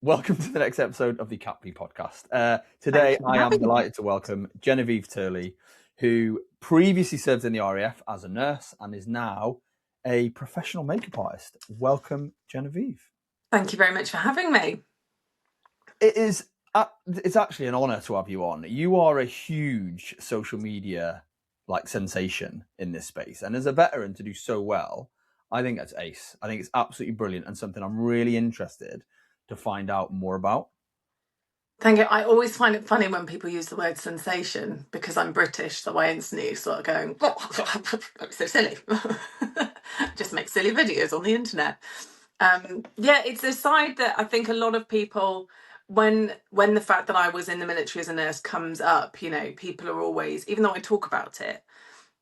Welcome to the next episode of the CAPB podcast. Today, I am delighted to welcome Genevieve Turley, who previously served in the RAF as a nurse and is now a professional makeup artist. Welcome, Genevieve. Thank you very much for having me. It's actually an honour to have you on. You are a huge social media sensation in this space, and as a veteran to do so well, I think that's ace. I think it's absolutely brilliant and something I'm really interested to find out more about. Thank you. I always find it funny when people use the word sensation because I'm British, so I instantly start going, that's so silly. Just make silly videos on the internet. It's a side that I think a lot of people, when the fact that I was in the military as a nurse comes up, people are always, even though I talk about it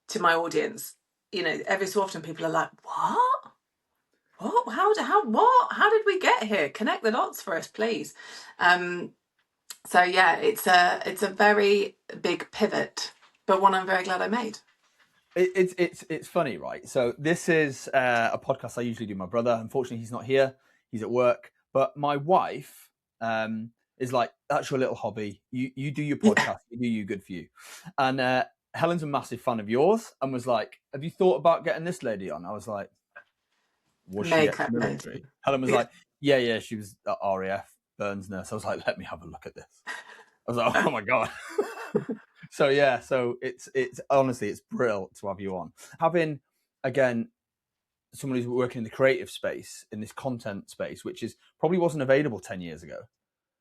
to my audience, every so often people are like, what? What? How did we get here? Connect the dots for us, please. It's a very big pivot, but one I'm very glad I made. It's funny, right? So this is a podcast I usually do with my brother. Unfortunately, he's not here. He's at work. But my wife is like, that's your little hobby. You do your podcast. You do you, good for you. And Helen's a massive fan of yours and was like, have you thought about getting this lady on? I was like, was she ex-military? Helen was like, yeah, she was at RAF, Burns nurse. I was like, let me have a look at this. I was like, oh my God. So it's honestly, it's brilliant to have you on. Having, again, someone who's working in the creative space, in this content space, which probably wasn't available 10 years ago.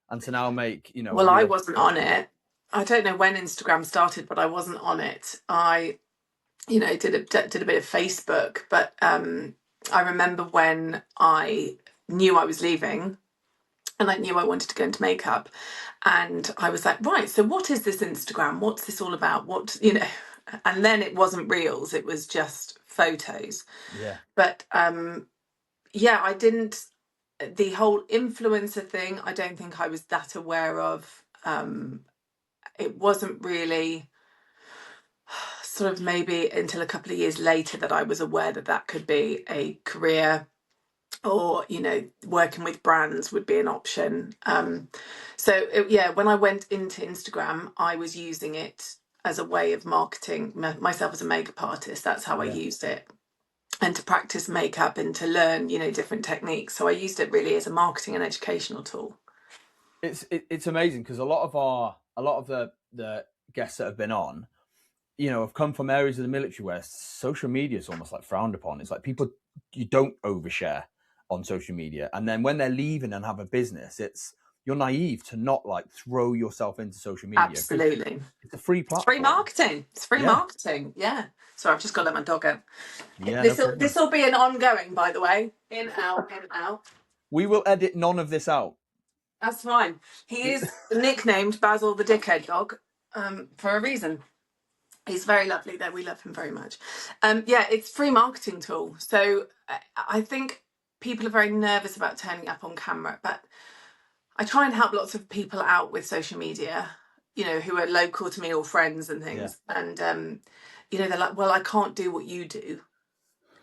And to now make, Well, I wasn't on it. I don't know when Instagram started, but I wasn't on it. I, did a bit of Facebook, but I remember when I knew I was leaving and I knew I wanted to go into makeup, and I was like, right, so what is this Instagram? What's this all about? And then it wasn't reels, it was just photos. Yeah. But I didn't, the whole influencer thing, I don't think I was that aware of. It wasn't really sort of maybe until a couple of years later that I was aware that could be a career, or working with brands would be an option. When I went into Instagram, I was using it as a way of marketing myself as a makeup artist. That's how I used it, and to practice makeup and to learn different techniques. So I used it really as a marketing and educational tool. It's amazing because a lot of the guests that have been on, have come from areas of the military where social media is almost like frowned upon. It's like you don't overshare on social media, and then when they're leaving and have a business, you're naive to not throw yourself into social media. Absolutely, it's a free platform. It's free marketing. It's free marketing. Yeah. Sorry, I've just got to let my dog out. Yeah, this will be an ongoing, by the way. In out. We will edit none of this out. That's fine. He is nicknamed Basil the Dickhead Dog for a reason. He's very lovely though. We love him very much. It's a free marketing tool. So I think people are very nervous about turning up on camera, but I try and help lots of people out with social media, who are local to me or friends and things. Yeah. And, they're like, well, I can't do what you do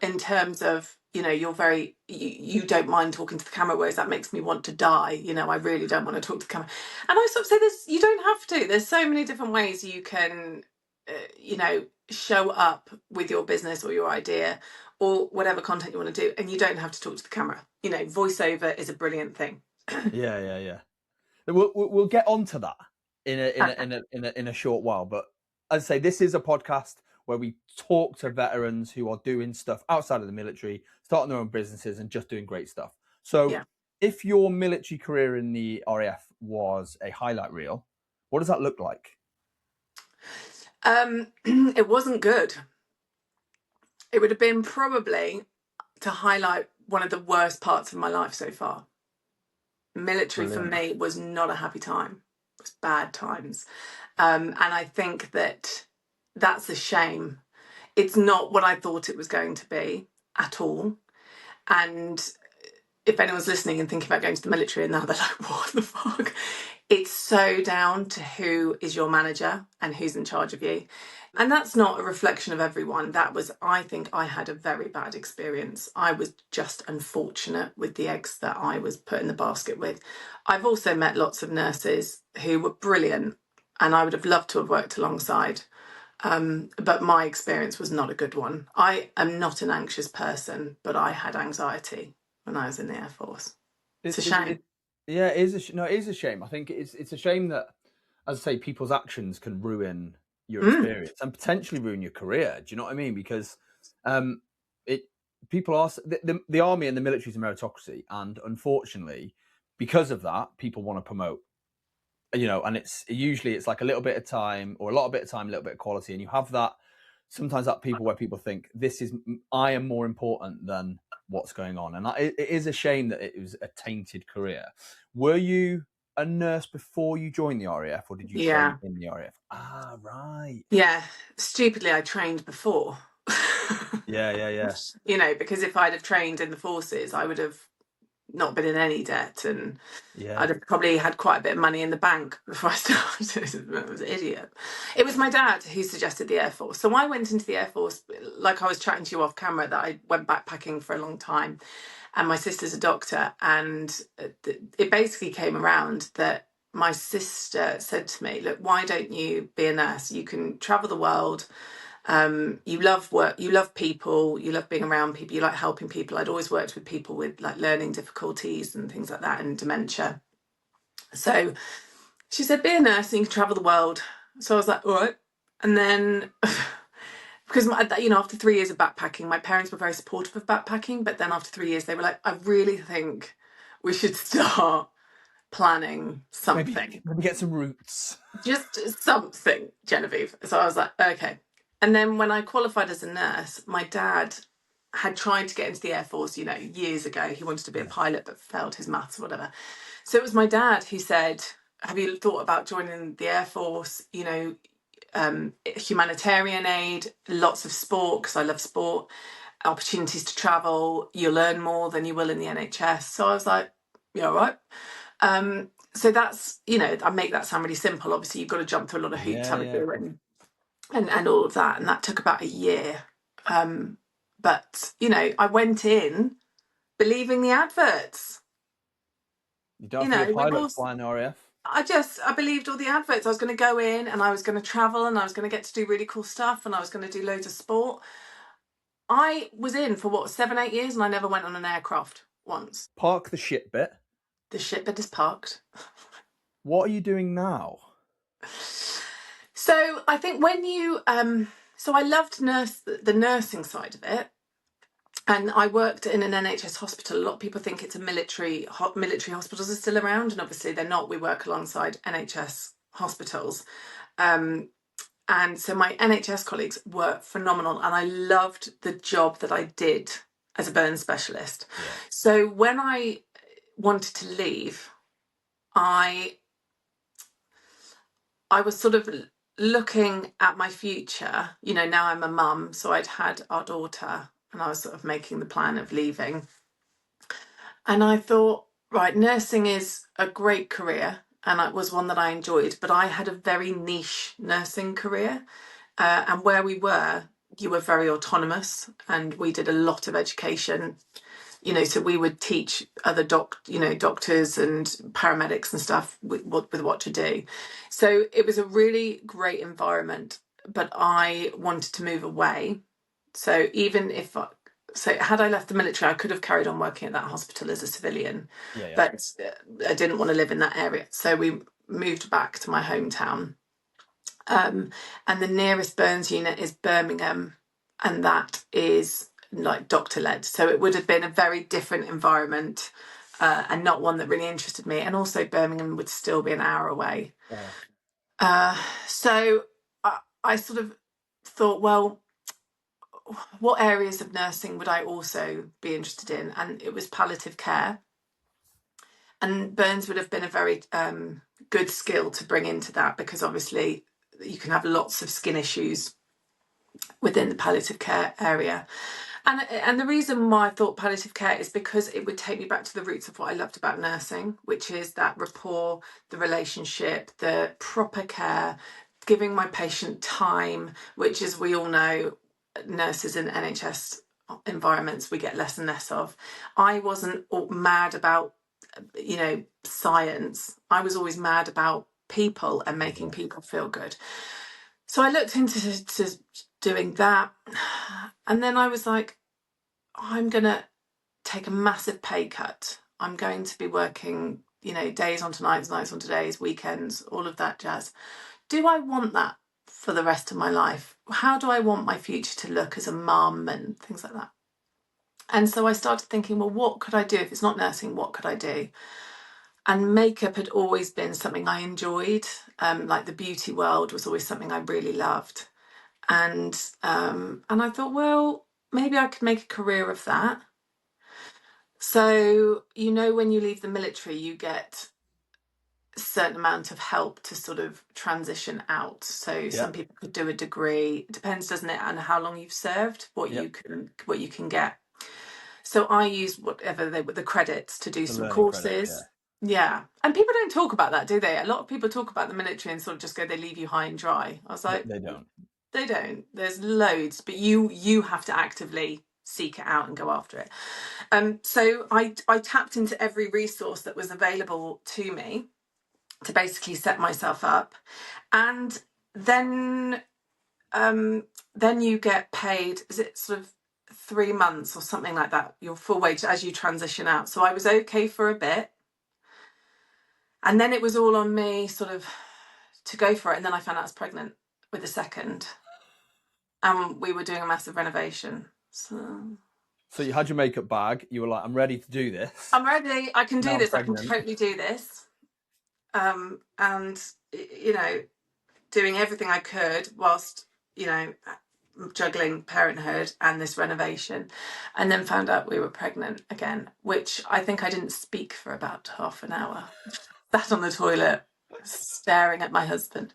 in terms of, you're you don't mind talking to the camera, whereas that makes me want to die. I really don't want to talk to the camera. And I sort of say this, you don't have to. There's so many different ways you can, show up with your business or your idea or whatever content you want to do. And you don't have to talk to the camera. Voiceover is a brilliant thing. Yeah. We'll get onto that in a short while. But as I say, this is a podcast where we talk to veterans who are doing stuff outside of the military, starting their own businesses and just doing great stuff. So if your military career in the RAF was a highlight reel, what does that look like? It wasn't good. It would have been probably to highlight one of the worst parts of my life so far. Military for me was not a happy time. It was bad times. And I think that's a shame. It's not what I thought it was going to be at all. And if anyone's listening and thinking about going to the military and now they're like, what the fuck? It's so down to who is your manager and who's in charge of you. And that's not a reflection of everyone. I think I had a very bad experience. I was just unfortunate with the eggs that I was put in the basket with. I've also met lots of nurses who were brilliant and I would have loved to have worked alongside. But my experience was not a good one. I am not an anxious person, but I had anxiety when I was in the Air Force. It's a shame. Yeah, it is. No, it is a shame. I think it's a shame that, as I say, people's actions can ruin your experience and potentially ruin your career. Do you know what I mean? Because people are the army and the military is a meritocracy, and unfortunately, because of that, people want to promote. And it's usually like a little bit of time or a lot of bit of time, a little bit of quality, and you have that sometimes that people where people think I am more important than what's going on, and it is a shame that it was a tainted career. Were you a nurse before you joined the RAF, or did you train in the RAF? Ah, right. Yeah, stupidly I trained before. Yeah. Because if I'd have trained in the forces, I would have not been in any debt, and I'd have probably had quite a bit of money in the bank before I started. I was an idiot. It was my dad who suggested the Air Force. So I went into the Air Force, like I was chatting to you off camera, that I went backpacking for a long time, and my sister's a doctor, and it basically came around that my sister said to me, look, why don't you be a nurse? You can travel the world. You love work, you love people, you love being around people, you like helping people. I'd always worked with people with like learning difficulties and things like that, and dementia. So she said, be a nurse and you can travel the world. So I was like, all right. And then because after 3 years of backpacking, my parents were very supportive of backpacking, but then after 3 years they were like, I really think we should start planning something. Maybe get some roots. Just something, Genevieve. So I was like, okay. And then when I qualified as a nurse, my dad had tried to get into the Air Force, years ago. He wanted to be a pilot, but failed his maths or whatever. So it was my dad who said, have you thought about joining the Air Force? Humanitarian aid, lots of sport, because I love sport, opportunities to travel. You'll learn more than you will in the NHS. So I was like, yeah, all right. So that's, I make that sound really simple. Obviously, you've got to jump through a lot of hoops, and all of that. And that took about a year. But, I went in believing the adverts. You don't have to be a pilot to fly in the RAF. I believed all the adverts. I was going to go in and I was going to travel and I was going to get to do really cool stuff and I was going to do loads of sport. I was in for 7, 8 years and I never went on an aircraft once. Park the shit bit. The shit bit is parked. What are you doing now? So I think when you, so I loved the nursing side of it. And I worked in an NHS hospital. A lot of people think it's a military hospitals are still around, and obviously they're not. We work alongside NHS hospitals. And so my NHS colleagues were phenomenal, and I loved the job that I did as a burn specialist. Yeah. So when I wanted to leave, I was sort of looking at my future. Now I'm a mum, so I'd had our daughter, and I was sort of making the plan of leaving. And I thought, right, nursing is a great career, and it was one that I enjoyed, but I had a very niche nursing career. And where we were, you were very autonomous, and we did a lot of education. So we would teach other doctors and paramedics and stuff with what to do. So it was a really great environment, but I wanted to move away. So had I left the military, I could have carried on working at that hospital as a civilian, but I didn't want to live in that area. So we moved back to my hometown. And the nearest burns unit is Birmingham, and that is like doctor-led. So it would have been a very different environment and not one that really interested me. And also Birmingham would still be an hour away. Yeah. So I sort of thought, well, what areas of nursing would I also be interested in? And it was palliative care. And burns would have been a very good skill to bring into that, because obviously you can have lots of skin issues within the palliative care area. And the reason why I thought palliative care is because it would take me back to the roots of what I loved about nursing, which is that rapport, the relationship, the proper care, giving my patient time, which, as we all know, nurses in NHS environments we get less and less of. I wasn't mad about, science. I was always mad about people and making people feel good. So I looked into doing that, and then I was like, I'm gonna take a massive pay cut. I'm going to be working, days onto nights, nights onto days, weekends, all of that jazz. Do I want that for the rest of my life? How do I want my future to look as a mum and things like that? And so I started thinking, well, what could I do? If it's not nursing, what could I do? And makeup had always been something I enjoyed. Like the beauty world was always something I really loved. And I thought, well, maybe I could make a career of that. So, when you leave the military, you get a certain amount of help to sort of transition out. So some people could do a degree. It depends, doesn't it, on how long you've served, what you can get. So I used whatever the credits to do some courses. Credits, yeah. And people don't talk about that, do they? A lot of people talk about the military and sort of just go, they leave you high and dry. I was like, they don't. They don't. There's loads, but you have to actively seek it out and go after it. So I tapped into every resource that was available to me to basically set myself up, and then you get paid. Is it sort of 3 months or something like that? Your full wage as you transition out. So I was okay for a bit, and then it was all on me, sort of, to go for it. And then I found out I was pregnant with a second. And we were doing a massive renovation. So you had your makeup bag. You were like, I'm ready to do this. I'm ready. I can do this. I can totally do this. And, doing everything I could whilst, juggling parenthood and this renovation. And then found out we were pregnant again, which I think I didn't speak for about half an hour. Sat on the toilet, staring at my husband,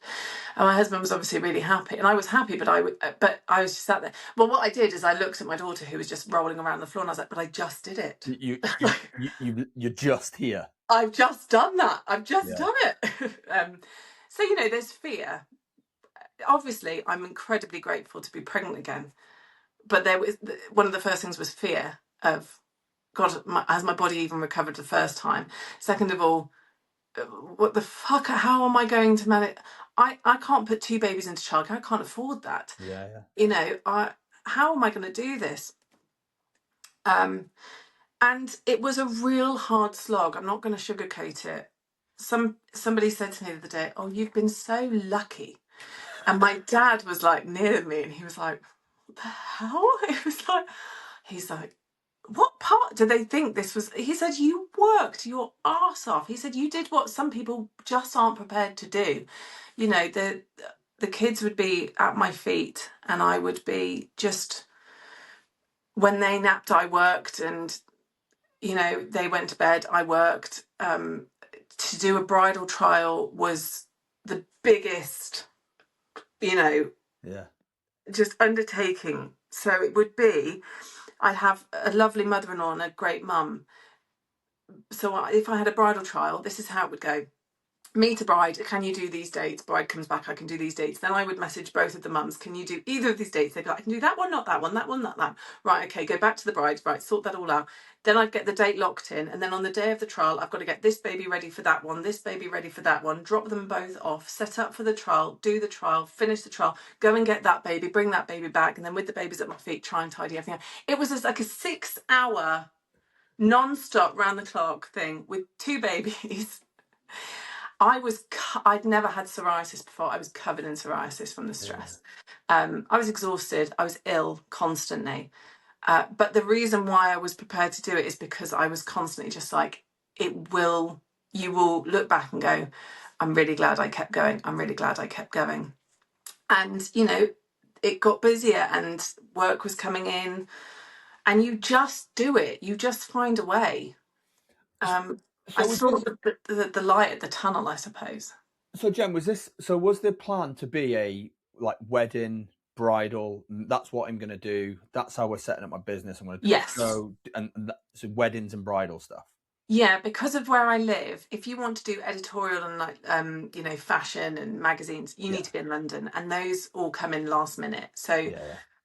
and my husband was obviously really happy, and I was happy, but I was just sat there. Well, what I did is I looked at my daughter, who was just rolling around the floor, and I was like, but I just did it. You're just here. I've just done that. I've just done it. So there's fear. Obviously I'm incredibly grateful to be pregnant again, but there was one of the first things was fear of, God, has my body even recovered the first time? Second of all, what the fuck, how am I going to manage? I can't put 2 babies into childcare. I can't afford that. How am I going to do this? And it was a real hard slog. I'm not going to sugarcoat it. Somebody said to me the other day, oh, you've been so lucky. And my dad was like near me, and he was like, what the hell? He's like, what part do they think this was? He said, you worked your arse off. He said, you did what some people just aren't prepared to do. The kids would be at my feet, and I would be just, when they napped, I worked, and, they went to bed, I worked. To do a bridal trial was the biggest, just undertaking. So it would be, I have a lovely mother-in-law and a great mum. So if I had a bridal trial, this is how it would go. Me to bride, can you do these dates? Bride comes back, I can do these dates. Then I would message both of the mums, can you do either of these dates? They'd be like, I can do that one, not that one, that one, not that. Right, okay, go back to the bride, right, sort that all out. Then I'd get the date locked in, and then on the day of the trial, I've got to get this baby ready for that one, this baby ready for that one, drop them both off, set up for the trial, do the trial, finish the trial, go and get that baby, bring that baby back, and then with the babies at my feet, try and tidy everything up. It was just like a 6-hour non-stop round the clock thing with 2 babies. I'd never had psoriasis before. I was covered in psoriasis from the stress. I was exhausted. I was ill constantly. But the reason why I was prepared to do it is because I was constantly just like, you will look back and go, I'm really glad I kept going. I'm really glad I kept going. And, it got busier and work was coming in, and you just do it. You just find a way. I saw the light at the tunnel, I suppose. So, Jen, was the plan to be a wedding, bridal? That's what I'm going to do. That's how we're setting up my business. I'm going to yes. go so weddings and bridal stuff. Yeah, because of where I live, if you want to do editorial and like you know, fashion and magazines, you need to be in London, and those all come in last minute. So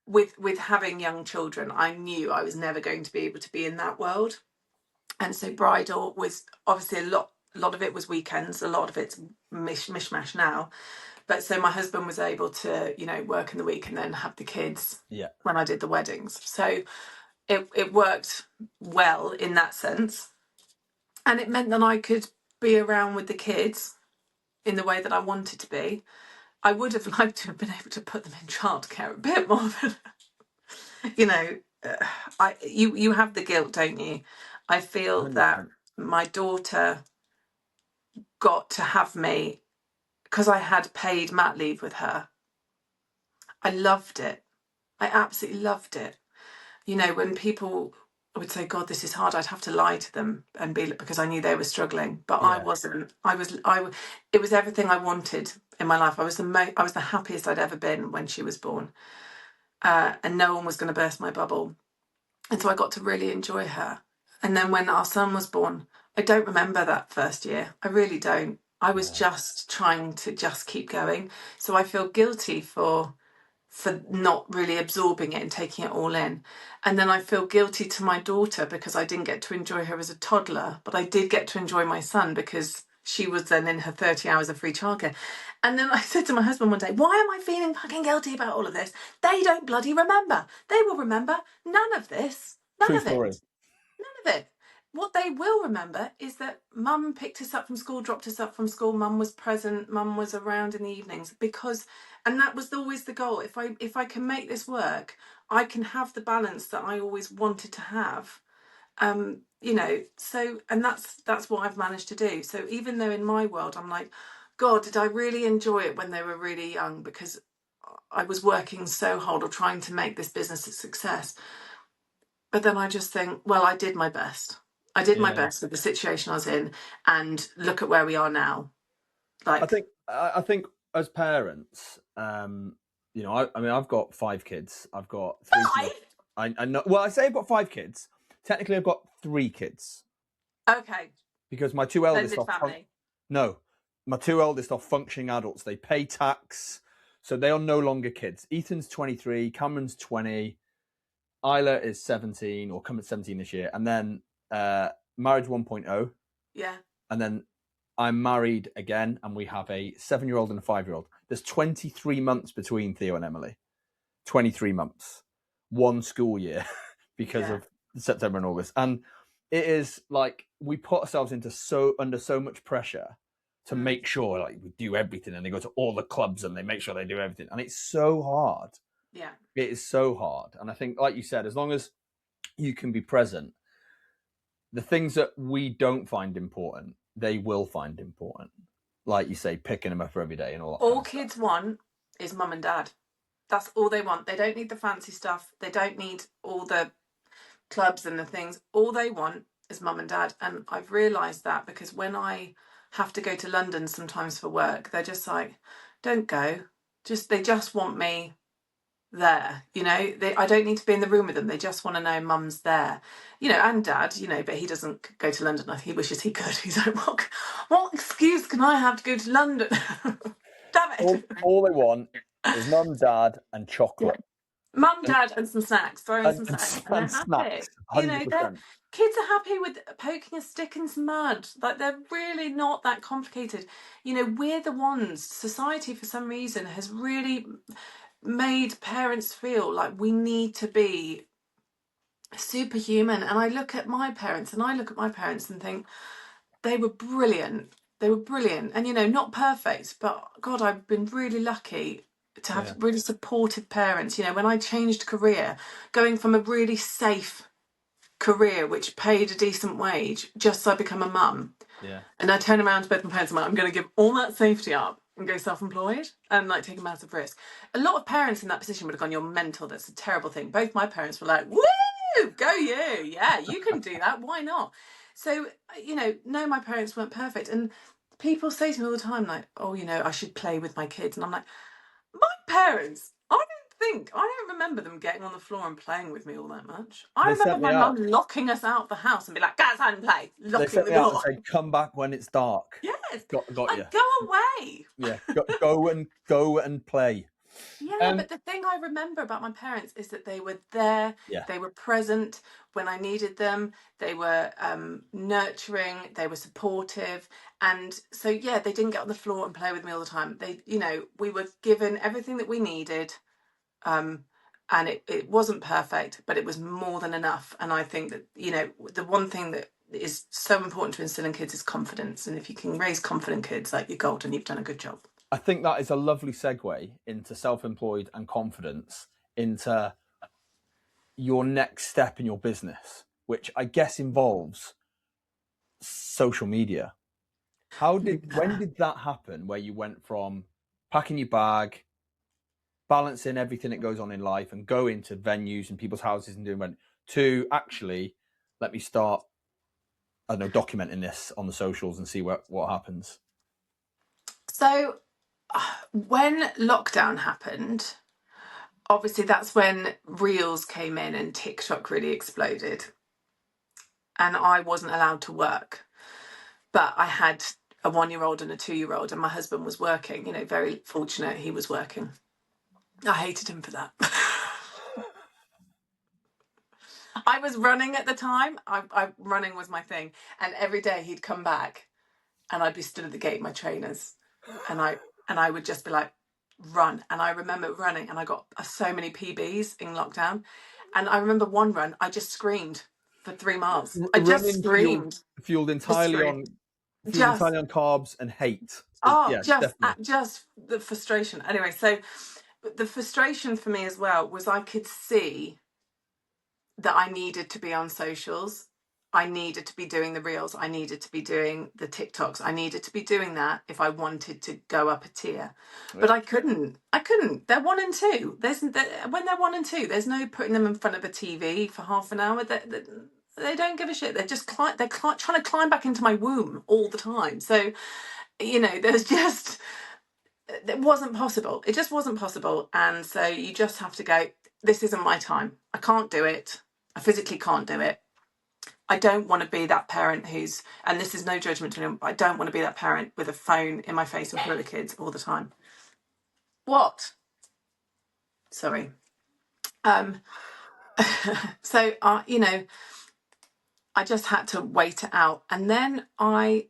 with having young children, I knew I was never going to be able to be in that world. And so bridal was obviously a lot of it was weekends, a lot of it's mishmash now. But so my husband was able to, you know, work in the week and then have the kids when I did the weddings. So it worked well in that sense. And it meant that I could be around with the kids in the way that I wanted to be. I would have liked to have been able to put them in childcare a bit more, but, you know, you have the guilt, don't you? I feel 100%. that my daughter got to have me because I had paid mat leave with her. I loved it. I absolutely loved it. You know, when people would say, God, this is hard, I'd have to lie to them and be, because I knew they were struggling, but I wasn't. It was everything I wanted in my life. I was the happiest I'd ever been when she was born, and no one was going to burst my bubble, and so I got to really enjoy her. And then when our son was born, I don't remember that first year. I really don't. I was just trying to just keep going. So I feel guilty for not really absorbing it and taking it all in. And then I feel guilty to my daughter because I didn't get to enjoy her as a toddler, but I did get to enjoy my son because she was then in her 30 hours of free childcare. And then I said to my husband one day, why am I feeling fucking guilty about all of this? They don't bloody remember. They will remember none of this. None of it. None of it. What they will remember is that mum picked us up from school, dropped us up from school, mum was present, mum was around in the evenings, because, and that was always the goal. If I can make this work, I can have the balance that I always wanted to have. You know, so, and that's what I've managed to do. So even though in my world I'm like, God, did I really enjoy it when they were really young, because I was working so hard or trying to make this business a success. But then I just think, well, I did my best. I did my best with the situation I was in, and look at where we are now. Like, I think as parents, you know, I mean, I've got 5 kids. I've got 3. I know. Well, I say I've got 5 kids. Technically, I've got 3 kids. Okay. Because my 2 eldest are family. No, my 2 eldest are functioning adults. They pay tax, so they are no longer kids. Ethan's 23, Cameron's 20, Isla is 17 or coming 17 this year, and then marriage 1.0. Yeah. And then I'm married again, and we have a 7-year-old and a 5-year-old. There's 23 months between Theo and Emily. 23 months. 1 school year because of September and August. And it is like we put ourselves under so much pressure to make sure like we do everything, and they go to all the clubs and they make sure they do everything. And it's so hard. Yeah. It is so hard. And I think, like you said, as long as you can be present, the things that we don't find important, they will find important. Like you say, picking them up every day and all that. All kids want is mum and dad. That's all they want. They don't need the fancy stuff. They don't need all the clubs and the things. All they want is mum and dad. And I've realised that because when I have to go to London sometimes for work, they're just like, don't go. They just want me there, you know. I don't need to be in the room with them. They just want to know mum's there, you know, and dad, you know, but he doesn't go to London. He wishes he could. He's like, what excuse can I have to go to London? Damn it. All they want is mum, dad, and chocolate. Mum, dad, and some snacks. Throw in some snacks. And they're happy. 100%. You know, kids are happy with poking a stick in some mud. Like, they're really not that complicated. You know, we're the ones, society for some reason has really made parents feel like we need to be superhuman. And I look at my parents and think they were brilliant. They were brilliant. And, you know, not perfect, but God, I've been really lucky to have really supportive parents. You know, when I changed career, going from a really safe career which paid a decent wage just so I become a mum, and I turn around to both my parents and I'm going to give all that safety up and go self-employed and like take a massive risk. A lot of parents in that position would have gone, you're mental, that's a terrible thing. Both my parents were like, woo, go you, yeah, you can do that, why not? So, you know, no, my parents weren't perfect. And people say to me all the time, like, oh, you know, I should play with my kids. And I'm like, my parents, I think I don't remember them getting on the floor and playing with me all that much. I They remember sent me my out. mum locking us out of the house and be like, "Go outside and play," They locking sent the me out and door. said, "Come back when it's dark." Yes, Got you. like go away. Yeah, go and play. Yeah, but the thing I remember about my parents is that they were there, Yeah, they were present when I needed them, they were nurturing, they were supportive. And so, yeah, they didn't get on the floor and play with me all the time. They, we were given everything that we needed. And it wasn't perfect, but it was more than enough. And I think that, the one thing that is so important to instill in kids is confidence. And if you can raise confident kids, like, you're golden, you've done a good job. I think that is a lovely segue into self-employed and confidence, into your next step in your business, which I guess involves social media. When did that happen, where you went from packing your bag, balancing everything that goes on in life and go into venues and people's houses and doing rent, to actually, let me start, I don't know, documenting this on the socials and see what happens? So when lockdown happened, obviously that's when Reels came in and TikTok really exploded. And I wasn't allowed to work. But I had a 1-year-old and a 2-year-old, and my husband was working. Very fortunate he was working. I hated him for that. I was running at the time. Running was my thing. And every day he'd come back and I'd be stood at the gate of my trainers. And I would just be like, run. And I remember running, and I got so many PBs in lockdown. And I remember one run, I just screamed for 3 miles. I just screamed. Fueled entirely on carbs and hate. Oh, Yeah, definitely. just the frustration. Anyway, so the frustration for me as well was I could see that I needed to be on socials. I needed to be doing the reels. I needed to be doing the TikToks. I needed to be doing that if I wanted to go up a tier. Yeah. But I couldn't. They're 1 and 2. When they're 1 and 2, there's no putting them in front of a TV for half an hour. They don't give a shit. They're just trying to climb back into my womb all the time. So, there's just, it wasn't possible. It just wasn't possible. And so you just have to go, this isn't my time. I can't do it. I physically can't do it. I don't want to be that parent who's, and this is no judgment to anyone, but I don't want to be that parent with a phone in my face or full of kids all the time. What? Sorry. So, I just had to wait it out. And then I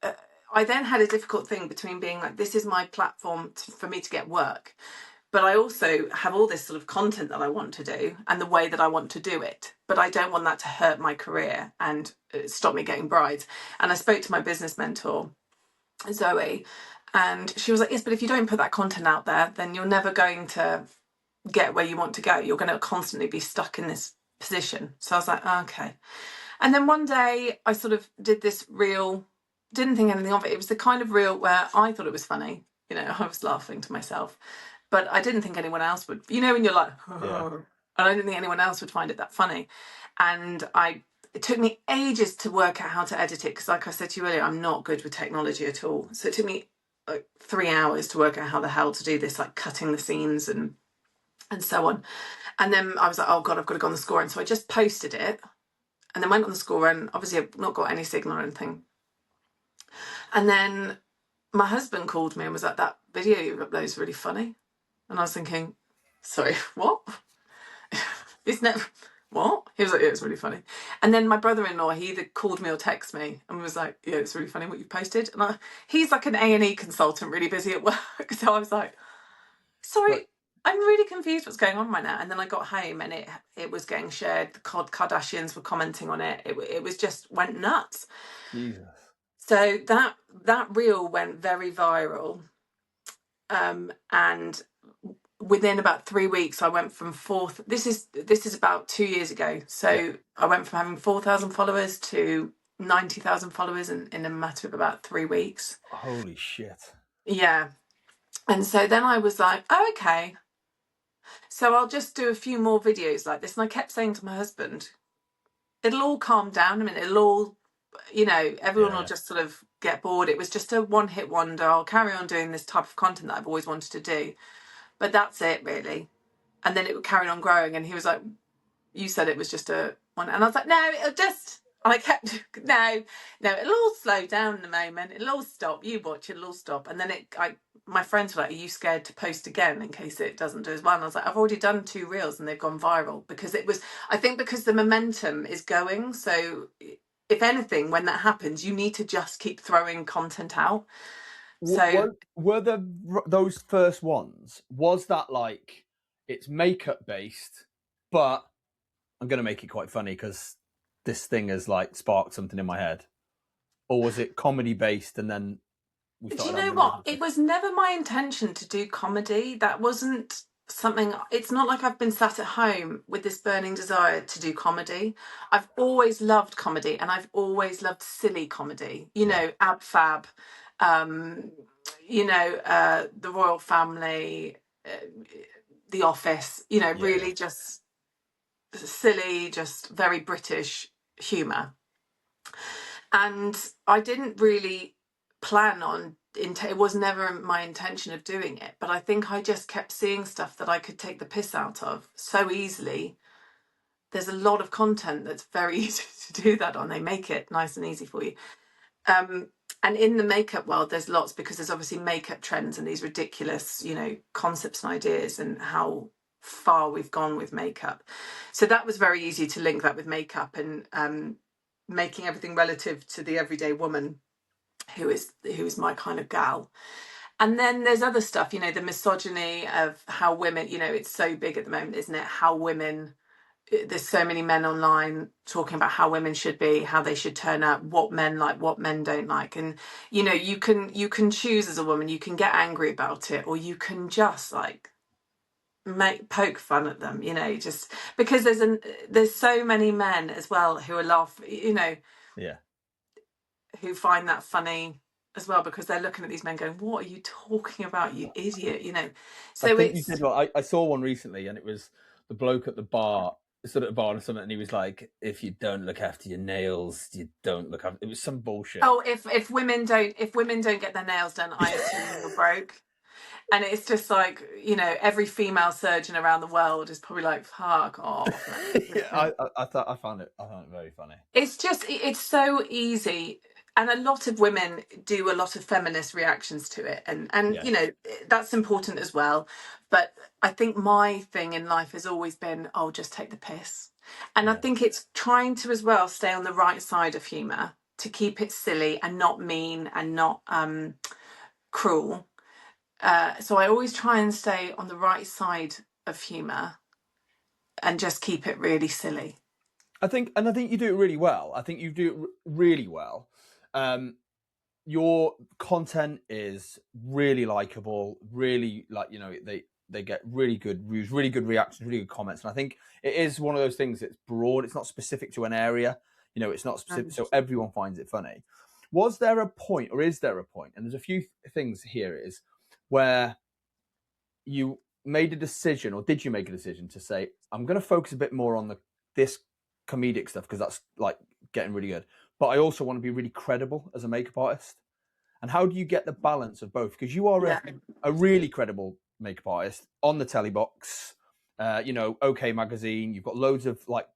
then had a difficult thing between being like, this is my platform for me to get work. But I also have all this sort of content that I want to do and the way that I want to do it. But I don't want that to hurt my career and stop me getting brides. And I spoke to my business mentor, Zoe, and she was like, yes, but if you don't put that content out there, then you're never going to get where you want to go. You're going to constantly be stuck in this position. So I was like, oh, okay. And then one day I sort of did this reel, didn't think anything of it. It was the kind of reel where I thought it was funny. I was laughing to myself. But I didn't think anyone else would. When you're like, oh. Yeah. And I didn't think anyone else would find it that funny. And it took me ages to work out how to edit it, because like I said to you earlier, I'm not good with technology at all. So it took me like 3 hours to work out how the hell to do this, like cutting the scenes and so on. And then I was like, oh God, I've got to go on the score. And so I just posted it and then went on the score, and obviously I've not got any signal or anything. And then my husband called me and was like, that video you uploaded is really funny. And I was thinking, sorry, what? It's never, what? He was like, yeah, it's really funny. And then my brother-in-law, he either called me or texted me and was like, yeah, it's really funny what you posted. And he's like an A&E consultant, really busy at work. So I was like, sorry, I'm really confused what's going on right now. And then I got home and it was getting shared. The Kardashians were commenting on it. It was just went nuts. Jesus. So that reel went very viral. And within about 3 weeks, I went from this is about 2 years ago. So yeah. I went from having 4,000 followers to 90,000 followers in a matter of about 3 weeks. Holy shit. Yeah. And so then I was like, oh, okay. So I'll just do a few more videos like this. And I kept saying to my husband, it'll all calm down. I mean, it'll all, everyone will just sort of get bored. It was just a one-hit wonder. I'll carry on doing this type of content that I've always wanted to do. But that's it, really. and then it would carry on growing. And he was like, you said it was just a one. And I was like, no, it'll just, and I kept, no, it'll all slow down in a moment. It'll all stop. You watch, it'll all stop. And then my friends were like, are you scared to post again in case it doesn't do as well? And I was like, I've already done 2 reels and they've gone viral, because I think because the momentum is going. So if anything, when that happens, you need to just keep throwing content out. So were those first ones, was that like, it's makeup based, but I'm going to make it quite funny because this thing has like sparked something in my head? Or was it comedy based and then we do started you know what? It was never my intention to do comedy. That wasn't something, it's not like I've been sat at home with this burning desire to do comedy. I've always loved comedy, and I've always loved silly comedy, you know, Ab Fab, you know, The Royal Family, The Office, you know, really just silly, just very British humour. And I didn't really plan on, it was never my intention of doing it, but I think I just kept seeing stuff that I could take the piss out of so easily. There's a lot of content that's very easy to do that on. They make it nice and easy for you. And in the makeup world, there's lots, because there's obviously makeup trends and these ridiculous, you know, concepts and ideas, and how far we've gone with makeup. So that was very easy to link that with makeup, and making everything relative to the everyday woman who is my kind of gal. And then there's other stuff, you know, the misogyny of how women, you know, it's so big at the moment, isn't it? How women, there's so many men online talking about how women should be, how they should turn up, what men like, what men don't like. And, you know, you can choose as a woman, you can get angry about it, or you can just like poke fun at them, you know, just because there's so many men as well who are you know, who find that funny as well, because they're looking at these men going, what are you talking about, you idiot, you know? So I think you did well. I saw one recently, and it was the bloke at the bar, stood at the bar or something, and he was like, if you don't look after your nails, you don't look after, it was some bullshit. Oh, if women don't get their nails done, I assume you're broke. And it's just like, you know, every female surgeon around the world is probably like, fuck off. Yeah, I found it very funny. It's so easy. And a lot of women do a lot of feminist reactions to it. And you know, that's important as well. But I think my thing in life has always been, oh, just take the piss. And I think it's trying to as well stay on the right side of humour, to keep it silly and not mean and not cruel. So I always try and stay on the right side of humour and just keep it really silly. I think you do it really well. I think you do it really well. Your content is really likable, really, like, you know, they get really good reviews, really good reactions, really good comments. And I think it is one of those things that's broad. It's not specific to an area. You know, it's not specific, so everyone finds it funny. Was there a point, or is there a point, and there's a few things here, is where you made a decision, or did you make a decision to say, I'm going to focus a bit more on this comedic stuff because that's like getting really good, but I also want to be really credible as a makeup artist? And how do you get the balance of both? Because you are a really credible makeup artist on the telly box, you know, OK Magazine. You've got loads of like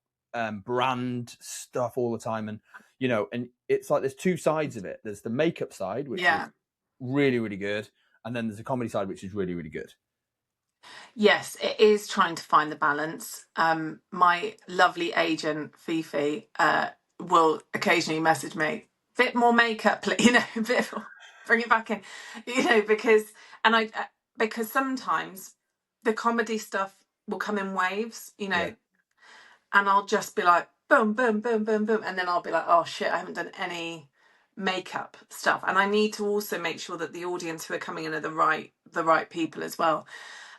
brand stuff all the time, and you know, and it's like there's two sides of it. There's the makeup side, which is really, really good, and then there's the comedy side, which is really, really good. Yes, it is trying to find the balance. My lovely agent Fifi will occasionally message me, bit more makeup, you know, a bit more, bring it back in, you know, because sometimes the comedy stuff will come in waves, you know, and I'll just be like, boom, boom, boom, boom, boom, and then I'll be like, oh shit, I haven't done any makeup stuff. And I need to also make sure that the audience who are coming in are the right people as well.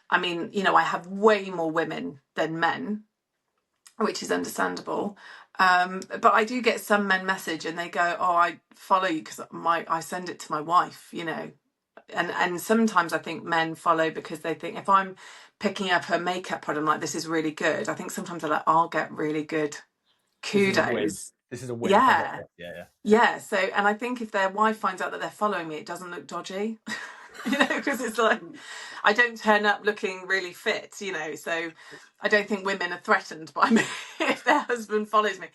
I mean, you know, I have way more women than men, which is understandable. But I do get some men message and they go, oh, I follow you because I send it to my wife, you know. And sometimes I think men follow because they think if I'm picking up her makeup product, I'm like, this is really good. I think sometimes they're like, I'll get really good kudos. This is a win. Yeah. So, and I think if their wife finds out that they're following me, it doesn't look dodgy. because it's like I don't turn up looking really fit, so I don't think women are threatened by me if their husband follows me.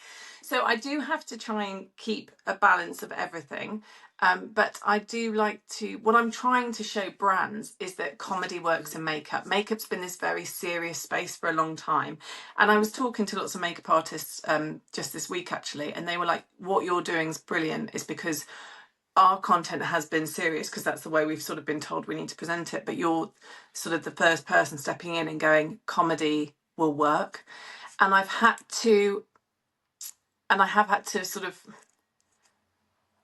So I do have to try and keep a balance of everything. But I do like to, what I'm trying to show brands is that comedy works in makeup. Makeup's been this very serious space for a long time. And I was talking to lots of makeup artists just this week, actually, and they were like, what you're doing is brilliant, is because our content has been serious, because that's the way we've sort of been told we need to present it. But you're sort of the first person stepping in and going, comedy will work. And I have had to sort of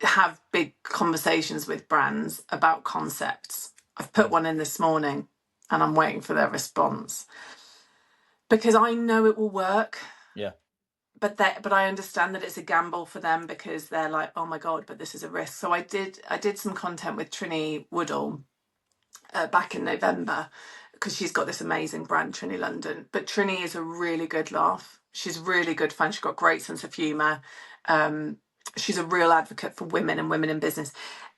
have big conversations with brands about concepts. I've put one in this morning and I'm waiting for their response, because I know it will work. Yeah. But I understand that it's a gamble for them, because they're like, oh my God, but this is a risk. So I did some content with Trinny Woodall back in November, because she's got this amazing brand, Trinny London. But Trinny is a really good laugh. She's really good fun. She's got great sense of humour. She's a real advocate for women and women in business.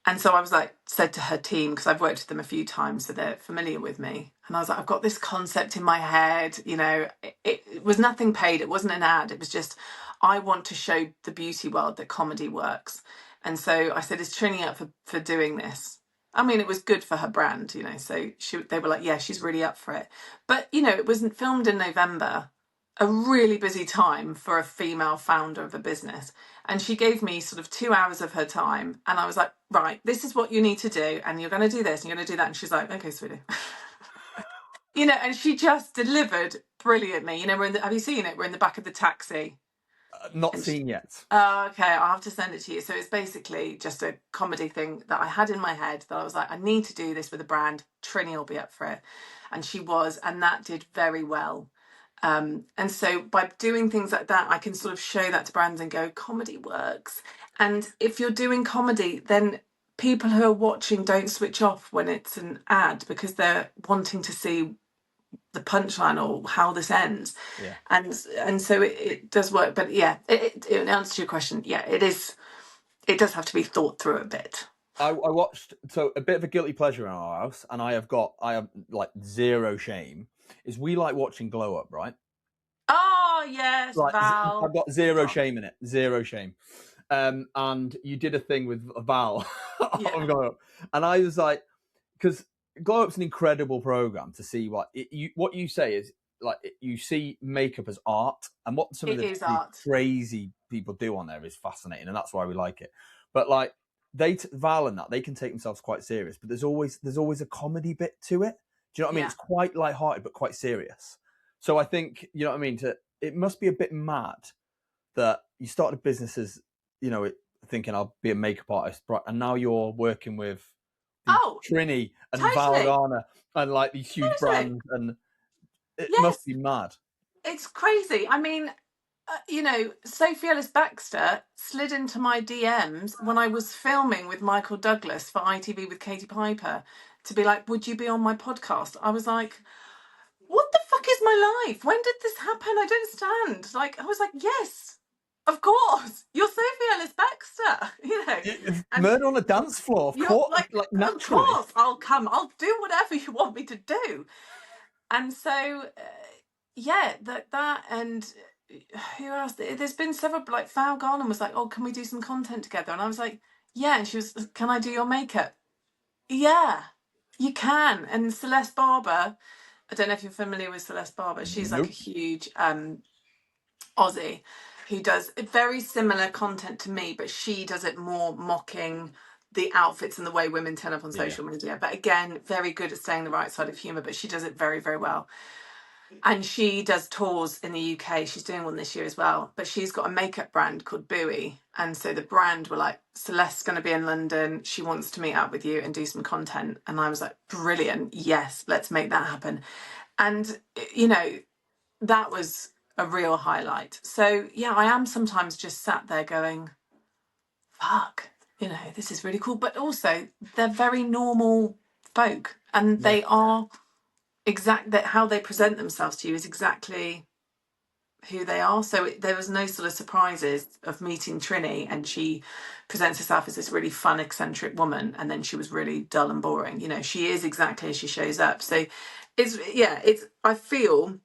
And so I was like, said to her team, because I've worked with them a few times, so they're familiar with me. And I was like, I've got this concept in my head. It was nothing paid. It wasn't an ad. It was just, I want to show the beauty world that comedy works. And so I said, is Trini up for doing this? I mean, it was good for her brand, so they were like, yeah, she's really up for it. But, it wasn't filmed in November, a really busy time for a female founder of a business. And she gave me sort of 2 hours of her time. And I was like, right, this is what you need to do. And you're going to do this and you're going to do that. And she's like, okay, sweetie. And she just delivered brilliantly. Have you seen it? We're in the back of the taxi. Not seen yet. Oh, okay, I'll have to send it to you. So it's basically just a comedy thing that I had in my head, that I was like, I need to do this with a brand. Trini will be up for it. And she was, and that did very well. And so by doing things like that, I can sort of show that to brands and go, comedy works. And if you're doing comedy, then people who are watching don't switch off when it's an ad, because they're wanting to see the punchline or how this ends. Yeah. And so it does work. But yeah, in answer to your question, yeah, it does have to be thought through a bit. I watched, so a bit of a guilty pleasure in our house, and I have like zero shame, is we like watching Glow Up, right? Oh yes, Like, Val. I've got zero shame in it, zero shame. And you did a thing with Val on Glow Up, and I was like, because Glow Up's an incredible program to see what you say is like, you see makeup as art, and what some of the crazy people do on there is fascinating, and that's why we like it. But like Val and that, they can take themselves quite serious, but there's always a comedy bit to it. Do you know what I mean? It's quite lighthearted but quite serious. So I think, you know what I mean, it must be a bit mad that you started businesses, thinking I'll be a makeup artist, and now you're working with Trini and Valorana and like these huge brands, and it must be mad. It's crazy. I mean, Sophie Ellis-Bextor slid into my DMs when I was filming with Michael Douglas for ITV with Katie Piper to be like, would you be on my podcast? I was like, what the fuck is my life? When did this happen? I don't understand. Like, I was like, yes, of course. You're Sophie Ellis-Bextor, Murder on a dance floor, of course. Like naturally. Of course, I'll come. I'll do whatever you want me to do. And so, that and who else? There's been several, like Val Garland was like, oh, can we do some content together? And I was like, yeah. And she was, can I do your makeup? Yeah, you can. And Celeste Barber, I don't know if you're familiar with Celeste Barber. She's like a huge Aussie who does very similar content to me, but she does it more mocking the outfits and the way women turn up on social media. But again, very good at staying the right side of humour, but she does it very, very well. And she does tours in the UK. She's doing one this year as well. But she's got a makeup brand called Bowie. And so the brand were like, Celeste's going to be in London. She wants to meet up with you and do some content. And I was like, brilliant. Yes, let's make that happen. And, that was a real highlight. So, yeah, I am sometimes just sat there going, fuck, this is really cool. But also, they're very normal folk. And they are... how they present themselves to you is exactly who they are. So there was no sort of surprises of meeting Trini, and she presents herself as this really fun, eccentric woman, and then she was really dull and boring. You know, she is exactly as she shows up. So I feel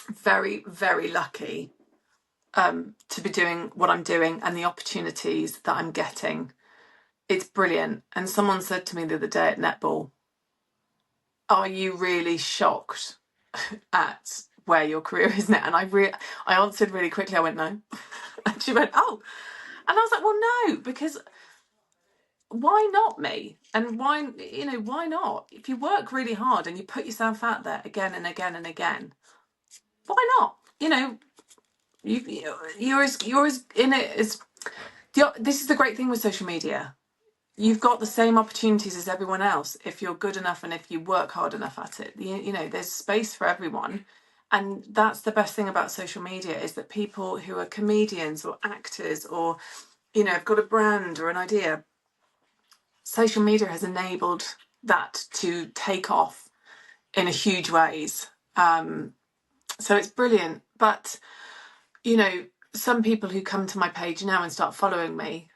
very, very lucky to be doing what I'm doing and the opportunities that I'm getting. It's brilliant. And someone said to me the other day at netball, are you really shocked at where your career is now? And I answered really quickly. I went, no. And she went, oh. And I was like, well, no, because why not me? And why not? If you work really hard and you put yourself out there again and again and again, why not? You know, you're as in it as this is the great thing with social media. You've got the same opportunities as everyone else if you're good enough and if you work hard enough at it. You know, there's space for everyone. And that's the best thing about social media, is that people who are comedians or actors or, you know, have got a brand or an idea, social media has enabled that to take off in a huge ways. So it's brilliant. But, you know, some people who come to my page now and start following me,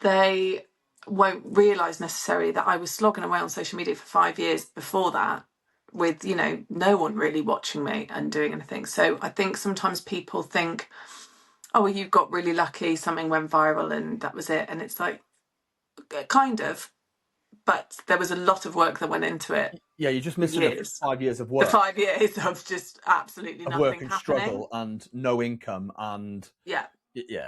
they won't realise necessarily that I was slogging away on social media for 5 years before that, with, you know, no one really watching me and doing anything. So I think sometimes people think, oh, well, you got really lucky, something went viral and that was it. And it's like, kind of, but there was a lot of work that went into it. Yeah, you're just missing the 5 years of The work. 5 years of just absolutely nothing work and happening. Struggle and no income and yeah.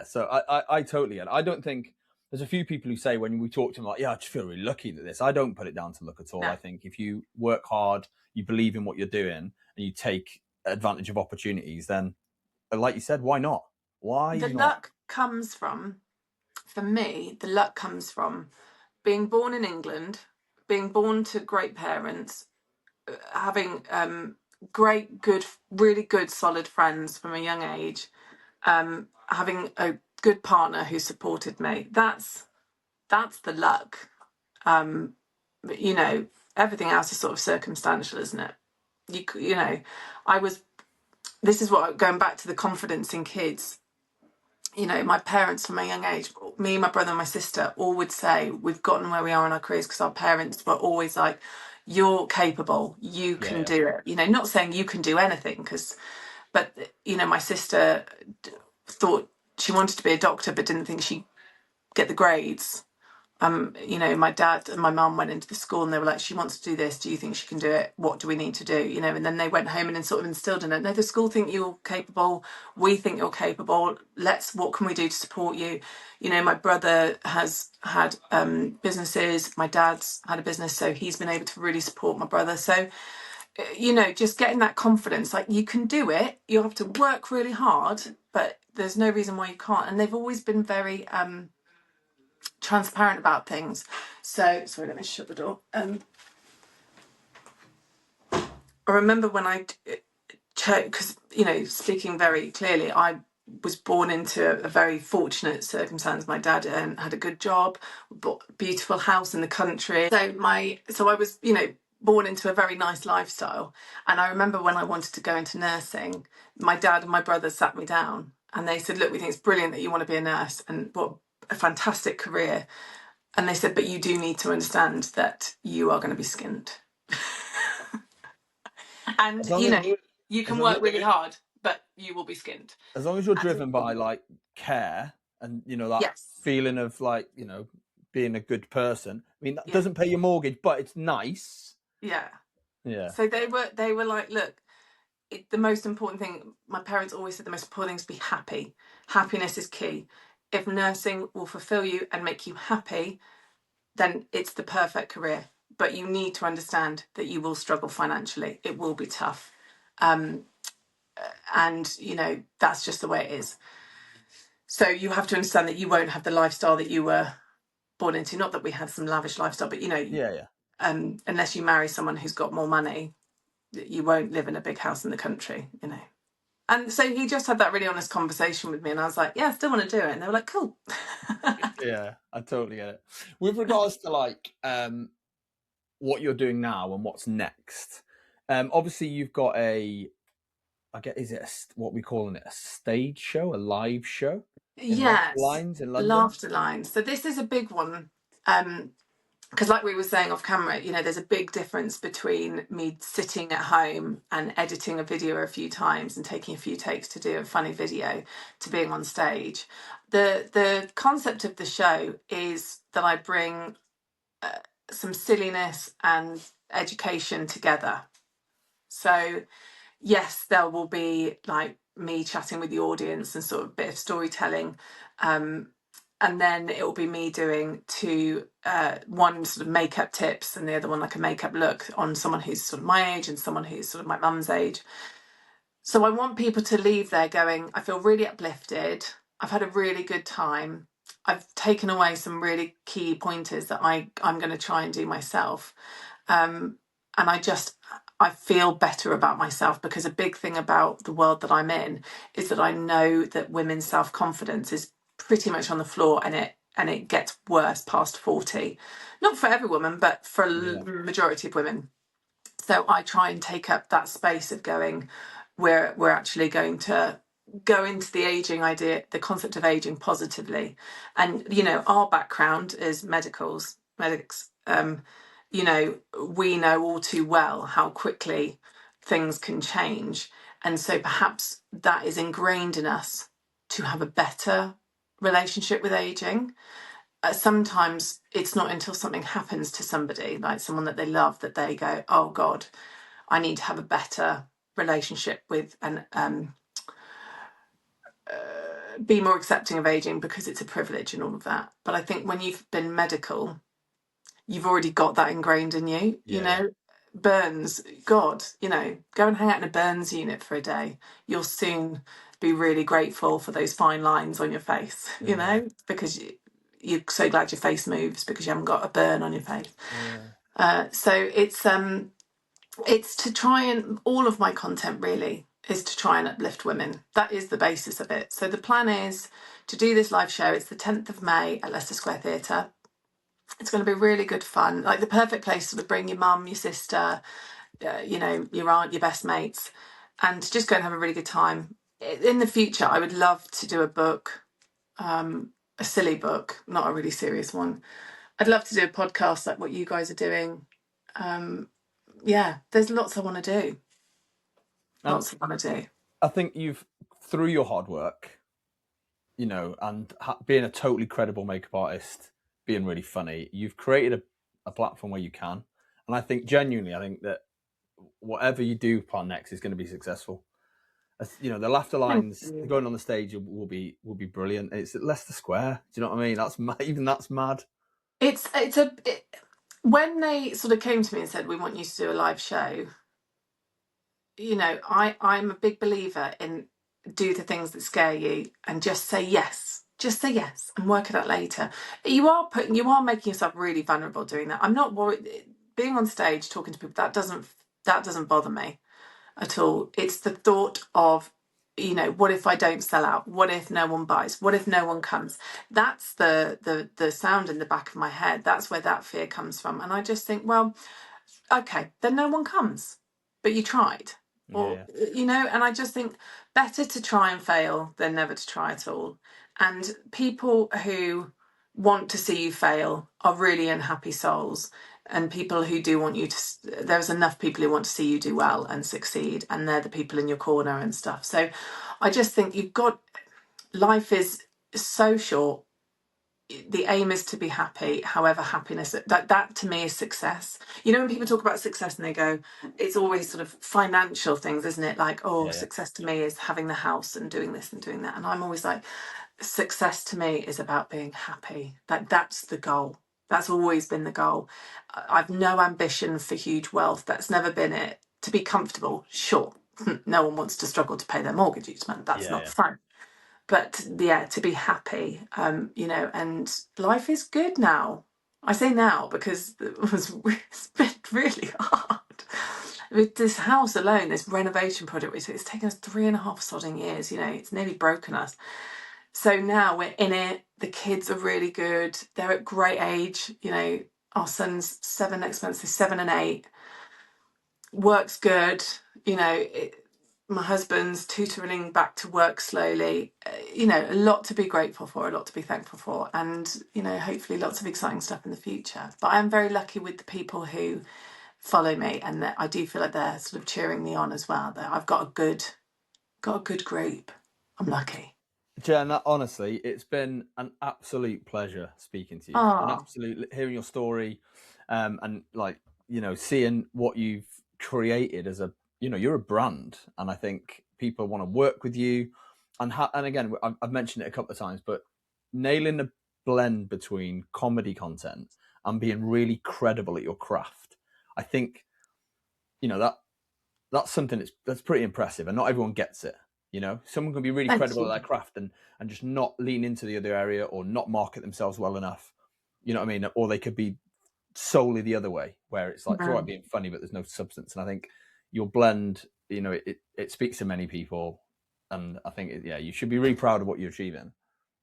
So I totally get it. I don't think there's a few people who say when we talk to them like, yeah, I just feel really lucky that this. I don't put it down to luck at all. No. I think if you work hard, you believe in what you're doing, and you take advantage of opportunities, then, like you said, why not? Why the not? luck comes from, for me, the luck comes from being born in England, being born to great parents, having great, good, really good, solid friends from a young age, having a good partner who supported me. That's the luck. But, you know, everything else is sort of circumstantial, isn't it? You know, this is what, going back to the confidence in kids, you know, my parents from a young age, me, my brother and my sister all would say we've gotten where we are in our careers because our parents were always like, you're capable, you can do it. You know, not saying you can do anything, but, you know, my sister thought she wanted to be a doctor but didn't think she'd get the grades. You know, my dad and my mum went into the school and they were like, she wants to do this, do you think she can do it? What do we need to do? You know, and then they went home and then sort of instilled in it, no, the school think you're capable, we think you're capable, what can we do to support you? You know, my brother has had businesses, my dad's had a business, so he's been able to really support my brother. So, you know, just getting that confidence, like, you can do it, you have to work really hard, but there's no reason why you can't. And they've always been very transparent about things. So, sorry, let me shut the door. I remember when I chose, because, you know, speaking very clearly, I was born into a very fortunate circumstance. My dad had a good job, bought a beautiful house in the country. So I was, you know, born into a very nice lifestyle. And I remember when I wanted to go into nursing, my dad and my brother sat me down and they said, look, we think it's brilliant that you want to be a nurse and what a fantastic career. And they said, but you do need to understand that you are going to be skinned. And, you know, you can work really hard, but you will be skinned. As long as you're driven by, like, care and, you know, that feeling of, like, you know, being a good person. I mean, that doesn't pay your mortgage, but it's nice. Yeah. Yeah. So they were like, look, the most important thing, my parents always said the most important thing is to be happy. Happiness is key. If nursing will fulfill you and make you happy, then it's the perfect career. But you need to understand that you will struggle financially. It will be tough. And, you know, that's just the way it is. So you have to understand that you won't have the lifestyle that you were born into. Not that we had some lavish lifestyle, but, you know, unless you marry someone who's got more money, you won't live in a big house in the country, you know. And so he just had that really honest conversation with me and I was like, yeah, I still want to do it. And they were like, cool. Yeah, I totally get it. With regards to, like, what you're doing now and what's next, obviously you've got a I get, is it what we calling it, a stage show, a live show in Laughter Yes, Lines in London? laughter lines. So this is a big one. Because like we were saying off camera, there's a big difference between me sitting at home and editing a video a few times and taking a few takes to do a funny video to being on stage. The concept of the show is that I bring some silliness and education together. So yes, there will be like me chatting with the audience and sort of a bit of storytelling. And then it will be me doing one sort of makeup tips and the other one like a makeup look on someone who's sort of my age and someone who's sort of my mum's age. So I want people to leave there going, I feel really uplifted. I've had a really good time. I've taken away some really key pointers that I'm going to try and do myself. And I feel better about myself, because a big thing about the world that I'm in is that I know that women's self-confidence is pretty much on the floor, and it gets worse past 40. Not for every woman, but for a majority of women. So I try and take up that space of going, we're actually going to go into the aging idea, the concept of aging positively. And, our background is medics. We know all too well how quickly things can change. And so perhaps that is ingrained in us to have a better relationship with aging. Sometimes it's not until something happens to somebody, like someone that they love, that they go, oh God, I need to have a better relationship with, and be more accepting of aging, because it's a privilege and all of that. But I think when you've been medical, you've already got that ingrained in you. Burns, God, go and hang out in a burns unit for a day. You'll soon be really grateful for those fine lines on your face, because you're so glad your face moves because you haven't got a burn on your face. So it's to try, and all of my content really is to try and uplift women. That is the basis of it. So the plan is to do this live show. It's the 10th of May at Leicester Square Theatre. It's going to be really good fun, like the perfect place to bring your mum, your sister, your aunt, your best mates, and just go and have a really good time. In the future, I would love to do a book, a silly book, not a really serious one. I'd love to do a podcast like what you guys are doing. There's lots I want to do. I think you've, through your hard work, and being a totally credible makeup artist, being really funny, you've created a platform where you can. And I think genuinely, that whatever you do part next is going to be successful. The laughter lines going on the stage will be brilliant. It's at Leicester Square. Do you know what I mean? That's mad. When they sort of came to me and said, we want you to do a live show, I'm a big believer in do the things that scare you and just say yes. Just say yes and work it out later. You are making yourself really vulnerable doing that. I'm not worried. Being on stage talking to people, that doesn't bother me at all. It's the thought of, what if I don't sell out? What if no one buys? What if no one comes? That's the sound in the back of my head. That's where that fear comes from. And I just think, well, okay, then no one comes, but you tried. And I just think better to try and fail than never to try at all. And people who want to see you fail are really unhappy souls. And people who do want you to, there's enough people who want to see you do well and succeed, and they're the people in your corner and stuff. So I just think life is so short. The aim is to be happy, however happiness, that to me is success. When people talk about success and they go, it's always sort of financial things, isn't it? Like, success to me is having the house and doing this and doing that. And I'm always like, success to me is about being happy. That's the goal. That's always been the goal. I've no ambition for huge wealth. That's never been it. To be comfortable, sure. No one wants to struggle to pay their mortgage each month. That's not fun. But to be happy, and life is good now. I say now because it's been really hard. With this house alone, this renovation project, it's taken us 3.5 sodding years, it's nearly broken us. So now we're in it. The kids are really good. They're at great age. Our son's 7 next month, so 7 and 8. Work's good. my husband's tutoring back to work slowly. You know, a lot to be grateful for, a lot to be thankful for, and, you know, hopefully lots of exciting stuff in the future. But I'm very lucky with the people who follow me, and that I do feel like they're sort of cheering me on as well. That I've got a good group. I'm lucky. Jen, honestly, it's been an absolute pleasure speaking to you. An Oh, absolute hearing your story, and like, you know, seeing what you've created as a, you know, you're a brand, and I think people want to work with you. And again, I've mentioned it a couple of times, but nailing the blend between comedy content and being really credible at your craft, I think, you know, that's something that's pretty impressive, and not everyone gets it. You know, someone can be really thank credible at you. their craft and just not lean into the other area or not market themselves well enough. You know what I mean? Or they could be solely the other way, where it's like, it's all right being funny, but there's no substance. And I think your blend, you know, it speaks to many people, and I think yeah, you should be really proud of what you're achieving.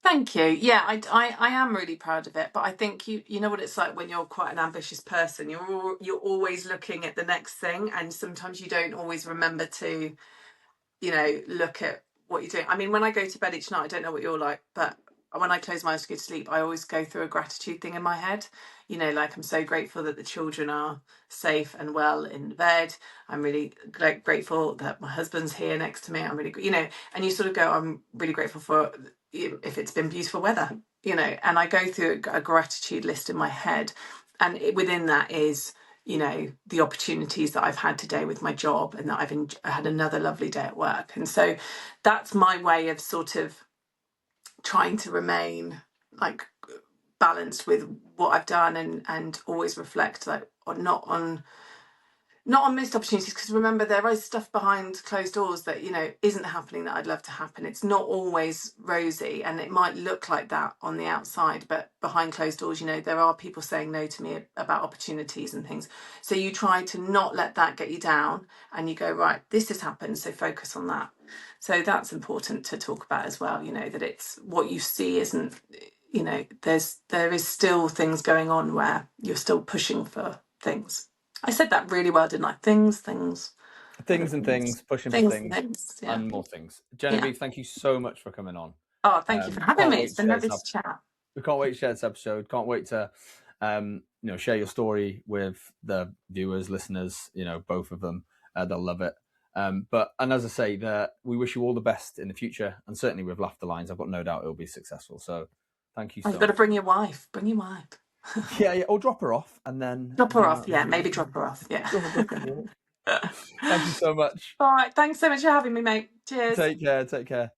Thank you. Yeah, I am really proud of it. But I think you know what it's like when you're quite an ambitious person. You're always looking at the next thing, and sometimes you don't always remember to, you know, look at what you're doing. I mean, when I go to bed each night, I don't know what you're like, but when I close my eyes to go to sleep, I always go through a gratitude thing in my head. You know, like, I'm so grateful that the children are safe and well in bed. I'm really grateful that my husband's here next to me. I'm really, you know, and you sort of go, I'm really grateful for if it's been beautiful weather, you know, and I go through a gratitude list in my head. And within that is, you know, the opportunities that I've had today with my job, and that I've had another lovely day at work. And so that's my way of sort of trying to remain like balanced with what I've done, and always reflect, like, not on missed opportunities, because remember, there is stuff behind closed doors that, you know, isn't happening that I'd love to happen. It's not always rosy, and it might look like that on the outside, but behind closed doors, you know, there are people saying no to me about opportunities and things. So you try to not let that get you down, and you go, right, this has happened, so focus on that. So that's important to talk about as well, you know, that it's what you see isn't, you know, there is still things going on where you're still pushing for things. I said that really well, didn't I? Things. Things and things, pushing for Things and things, things. Yeah. and more things. Yeah. Genevieve, thank you so much for coming on. Oh, thank you for having Can't me. wait It's to been share lovely this. to chat. We can't wait to share this episode. Can't wait to, you know, share your story with the viewers, listeners. You know, both of them. They'll love it. And as I say, we wish you all the best in the future, and certainly with Laughter Lines, I've got no doubt it'll be successful. So, thank you so You've got to much. bring your wife. Bring your wife. Yeah, or drop her off and then Drop her hang off. out. Yeah, maybe drop her off. Yeah. Go for a walk. Thank you so much. All right. Thanks so much for having me, mate. Cheers. Take care. Take care.